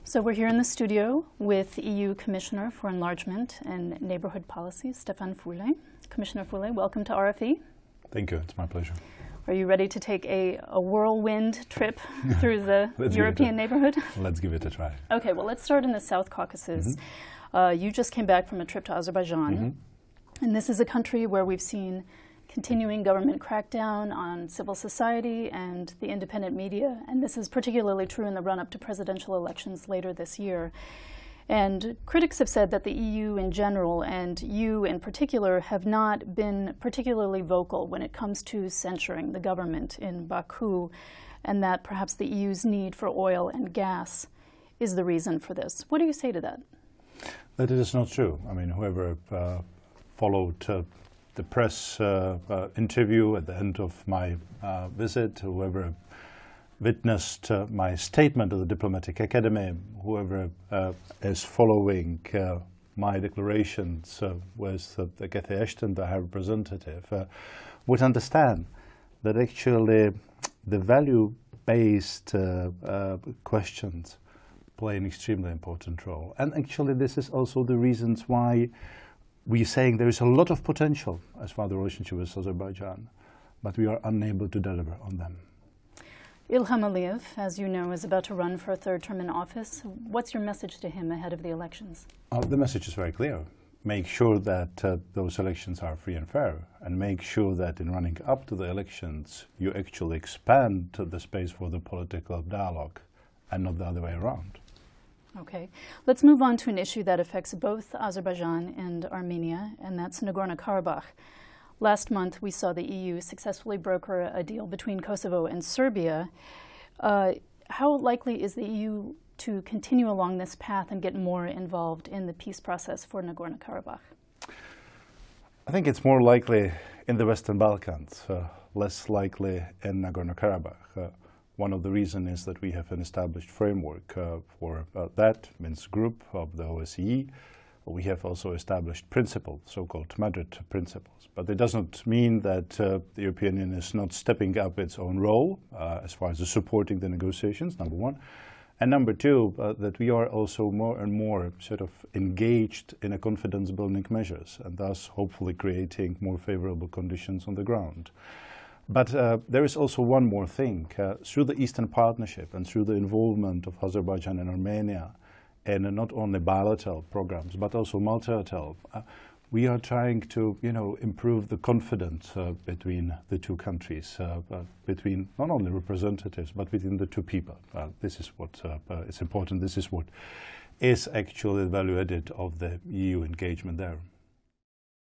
So we're here in the studio with EU Commissioner for Enlargement and Neighborhood Policy, Stefan Fuele. Commissioner Fuele, welcome to RFE. Thank you. It's my pleasure. Are you ready to take a whirlwind trip through the European neighborhood? Let's give it a try. Okay, well, let's start in the South Caucasus. You just came back from a trip to Azerbaijan, and this is a country where we've seen continuing government crackdown on civil society and the independent media, and this is particularly true in the run-up to presidential elections later this year. And critics have said that the EU in general, and you in particular, have not been particularly vocal when it comes to censuring the government in Baku, and that perhaps the EU's need for oil and gas is the reason for this. What do you say to that? That it is not true. I mean, whoever followed the press interview at the end of my visit, whoever witnessed my statement at the Diplomatic Academy, whoever is following my declarations with Cathy Ashton, the High Representative, would understand that actually the value-based questions play an extremely important role. And actually this is also the reasons why we're saying there is a lot of potential as far as the relationship with Azerbaijan, but we are unable to deliver on them. Ilham Aliyev, as you know, is about to run for a third term in office. What's your message to him ahead of the elections? The message is very clear. Make sure that those elections are free and fair, and make sure that in running up to the elections, you actually expand the space for the political dialogue and not the other way around. Okay. Let's move on to an issue that affects both Azerbaijan and Armenia, and that's Nagorno-Karabakh. Last month, we saw the EU successfully broker a deal between Kosovo and Serbia. How likely is the EU to continue along this path and get more involved in the peace process for Nagorno-Karabakh? I think it's more likely in the Western Balkans, less likely in Nagorno-Karabakh. One of the reasons is that we have an established framework for that Minsk group of the OSCE. We have also established principles, so-called Madrid principles. But it doesn't mean that the European Union is not stepping up its own role as far as supporting the negotiations, number one. And number two, that we are also more and more sort of engaged in a confidence-building measures, and thus hopefully creating more favorable conditions on the ground. But there is also one more thing. Through the Eastern Partnership and through the involvement of Azerbaijan and Armenia in not only bilateral programs, but also multilateral, we are trying to, improve the confidence between the two countries, between not only representatives, but between the two people. This is what is important. This is what is actually the value added of the EU engagement there.